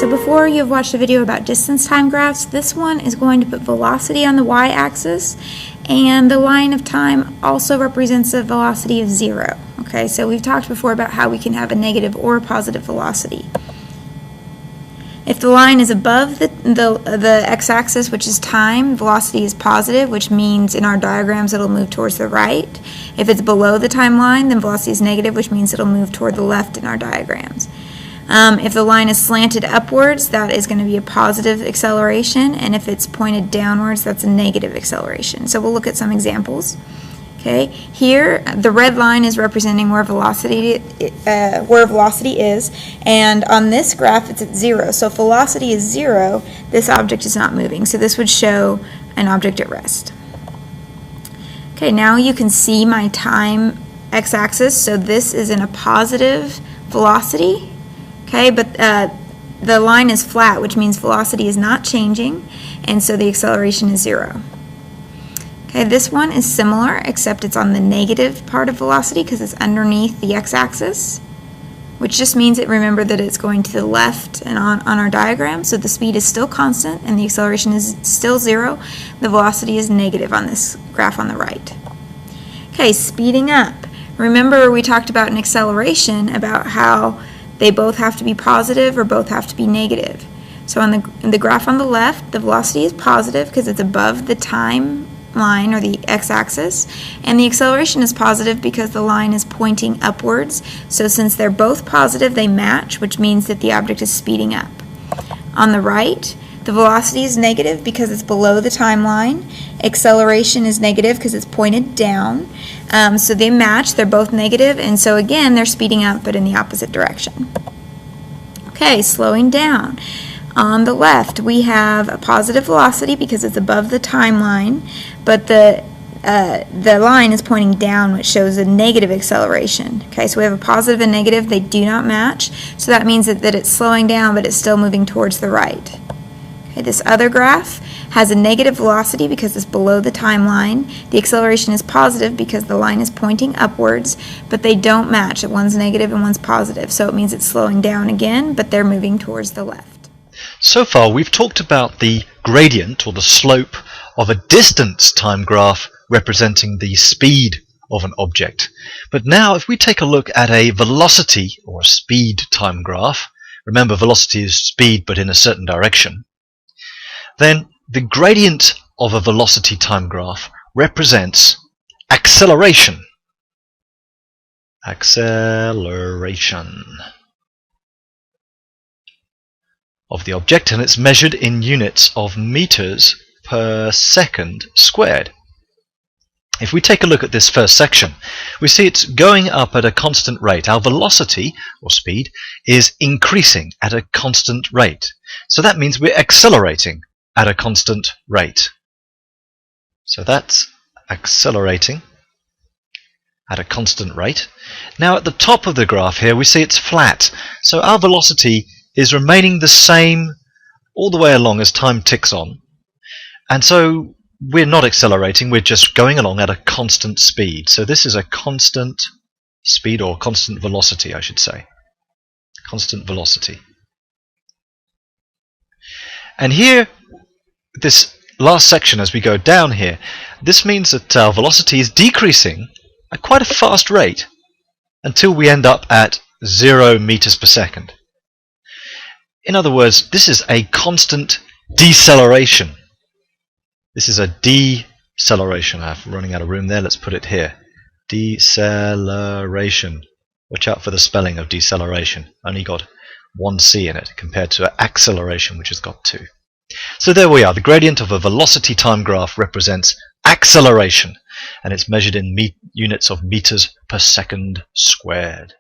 So before you've watched a video about distance time graphs, this one is going to put velocity on the y-axis, and the line of time also represents a velocity of 0. Okay, so we've talked before about how we can have a negative or a positive velocity. If the line is above the x-axis, which is time, velocity is positive, which means in our diagrams it'll move towards the right. If it's below the time line, then velocity is negative, which means it'll move toward the left in our diagrams. If the line is slanted upwards, that is going to be a positive acceleration, and if it's pointed downwards, that's a negative acceleration. So we'll look at some examples. Okay, here the red line is representing where velocity is, and on this graph it's at 0. So if velocity is 0, this object is not moving. So this would show an object at rest. Okay, now you can see my time x-axis. So this is in a positive velocity. Okay, but the line is flat, which means velocity is not changing, and so the acceleration is 0. Okay, this one is similar, except it's on the negative part of velocity because it's underneath the x-axis, which just means remember that it's going to the left and on our diagram, so the speed is still constant and the acceleration is still 0. The velocity is negative on this graph on the right. Okay, speeding up. Remember we talked about an acceleration, about how they both have to be positive or both have to be negative. So on the graph on the left, the velocity is positive because it's above the time line or the x-axis, and the acceleration is positive because the line is pointing upwards. So since they're both positive, they match, which means that the object is speeding up. On the right, the velocity is negative because it's below the timeline. Acceleration is negative because it's pointed down. So they match, they're both negative, and so again they're speeding up but in the opposite direction. Okay, slowing down. On the left, we have a positive velocity because it's above the timeline, but the line is pointing down, which shows a negative acceleration. Okay, so we have a positive and negative, they do not match, so that means that it's slowing down, but it's still moving towards the right. Okay, this other graph has a negative velocity because it's below the timeline. The acceleration is positive because the line is pointing upwards, but they don't match. One's negative and one's positive, so it means it's slowing down again, but they're moving towards the left. So far we've talked about the gradient or the slope of a distance time graph representing the speed of an object. But now if we take a look at a velocity or a speed time graph, remember velocity is speed but in a certain direction, then the gradient of a velocity time graph represents acceleration. Acceleration of the object, and it's measured in units of meters per second squared. If we take a look at this first section, we see it's going up at a constant rate. Our velocity, or speed, is increasing at a constant rate. So that means we're accelerating at a constant rate. So that's accelerating at a constant rate. Now at the top of the graph here, we see it's flat. So our velocity is remaining the same all the way along as time ticks on, and so we're not accelerating, we're just going along at a constant speed. So this is a constant speed, or constant velocity I should say, constant velocity. And here, this last section as we go down here, this means that our velocity is decreasing at quite a fast rate until we end up at 0 meters per second. In other words, this is a constant deceleration. This is a deceleration. I'm running out of room there. Let's put it here. Deceleration. Watch out for the spelling of deceleration. Only got one C in it compared to acceleration, which has got 2. So there we are. The gradient of a velocity time graph represents acceleration, and it's measured in units of meters per second squared.